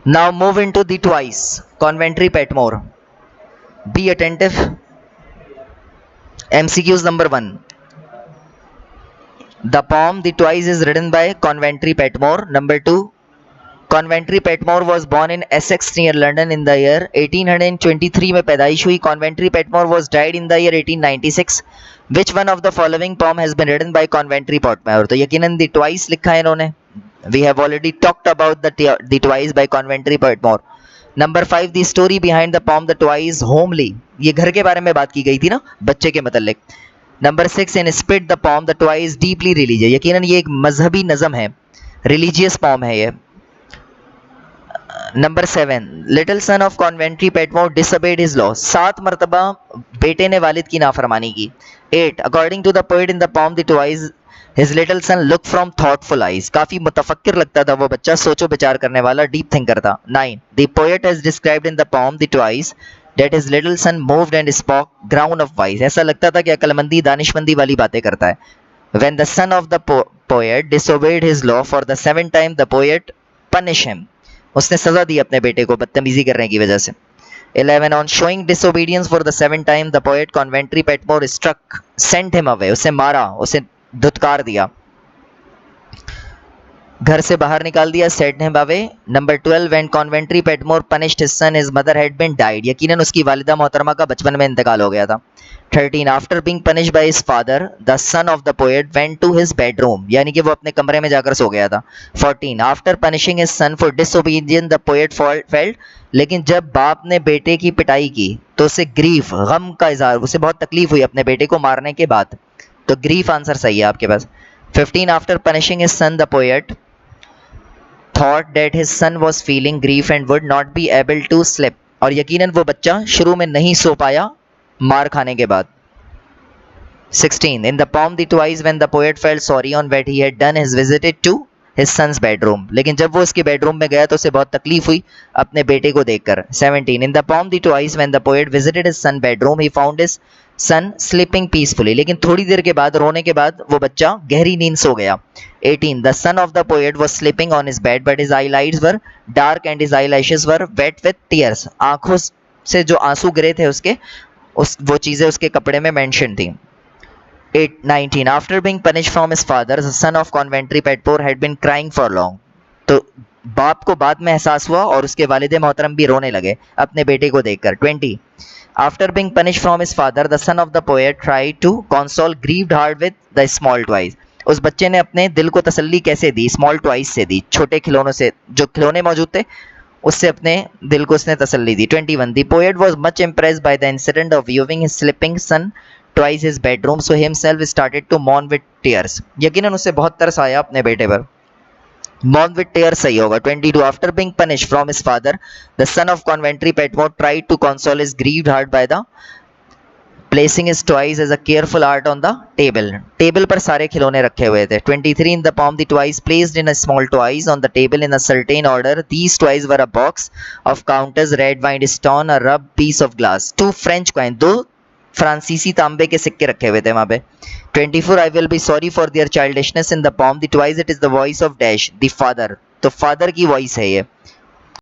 Now move into the twice. Coventry Petmore. Be attentive. MCQs number 1. The poem The Twice is written by Coventry Petmore. Number 2. Coventry Petmore was born in Essex near London in the year 1823 में पैदाइश हुई. Coventry Petmore was died in the year 1896. Which one of the following poem has been written by Coventry Petmore? तो यकीनन The Twice लिखा है इन्होंने. We have already talked about the Twice by Coventry Petmore. Number 5, the story behind the poem The Twice homely. ये घर के बारे में बात की गई थी ना, बच्चे के मतलब. Number 6, in spirit the poem The Twice deeply religious. यकीनन ये एक मजहबी नज़म है, रिलीजियस poem है ये. Number 7, little son of Coventry Petmore disobeyed his law. 7 मरतबा बेटे ने वालिद की नाफरमानी की. 8, according to the poet in the poem The Twice, his little son looked from thoughtful eyes. काफी मुतफक्किर लगता था वो बच्चा, सोचो विचार करने वाला, डीप थिंकर था. 9, the poet has described in the poem The Twice that his little son moved and spoke ground of wise. ऐसा लगता था कि अक्लमंदी दानिशमंदी वाली बातें करता है. When the son of the poet disobeyed his law for the 7th time, the poet punished him. उसने सजा दी अपने बेटे को बदतमीजी करने की वजह से. 11, on showing disobedience for the 7th time, the poet Coventry Petmore struck, sent him away. उसे मारा, उसे धुतकार दिया, घर से बाहर निकाल दिया, sent him away. Number 12, when Coventry Petmore punished his son, his mother had been died. यकीनन उसकी वालिदा मोहतरमा का बचपन में इंतकाल हो गया था. 13, after being punished by his father, the son of the poet went to his bedroom. यानी कि वो अपने कमरे में जाकर सो गया था. 14, after punishing his son for disobedience, the poet felt, लेकिन जब बाप ने बेटे की पिटाई की तो उसे ग्रीफ, गम का इजहार, उसे बहुत तकलीफ हुई अपने बेटे को मारने के बाद. तो ग्रीफ आंसर सही है आपके पास. 15, after punishing his son, the poet thought that his son was feeling grief and would not be able to sleep. और यकीनन वो बच्चा शुरू में नहीं सो पाया मार खाने के बाद. 16, in the poem The Twice, when the poet felt sorry on what he had done, he visited to his son's bedroom. लेकिन जब वो उसके बेडरूम में गया तो उसे बहुत तकलीफ हुई अपने बेटे को देखकर. 17, in the poem The Twice, when the poet visited his son's bedroom, he found his son sleeping peacefully. लेकिन थोड़ी देर के बाद, रोने के बाद, वो बच्चा गहरी नींद सो गया. 18, the son of the poet was sleeping on his bed, but his eyelids were dark and his eyelashes were wet with tears. आंखों से जो आंसू गिरे थे उसके, वो चीज़ें उसके कपड़े में मेंशन थी. 19, after being punished from his father, the son of Coventry Petmore had been crying for long. तो बाप को बाद में एहसास हुआ और उसके वालिदे मोहतरम भी रोने लगे अपने बेटे को देखकर. 20, after being punished from his father, the son of the poet tried to console grieved heart with the small toys. उस बच्चे ने अपने दिल को तसल्ली कैसे दी? स्मॉल टॉयज से दी, छोटे खिलौनों से, जो खिलौने मौजूद थे उससे अपने दिल को उसने तसल्ली दी. 21, the poet was much impressed by the incident of viewing his sleeping son twice his bedroom, so himself started to mourn with tears. यकीनन उससे बहुत तरस आया अपने बेटे पर. mourn with tears सही होगा. 22, after being punished from his father, the son of Coventry Petmore tried to console his grieved heart by the placing his toys as a careful art on the table. Table पर सारे खिलौने रखे हुए थे. 23, in the poem The Twice, placed in a small toys on the table in a certain order. These toys were a box of counters, red wine stone, a rubbed piece of glass, 2 French coin, 2 फ्रांसीसी तांबे के सिक्के रखे हुए थे वहां पे. 24, I will be sorry for their childishness in the poem The Twice, it is the voice of dash, the father. तो फादर की वॉइस है ये.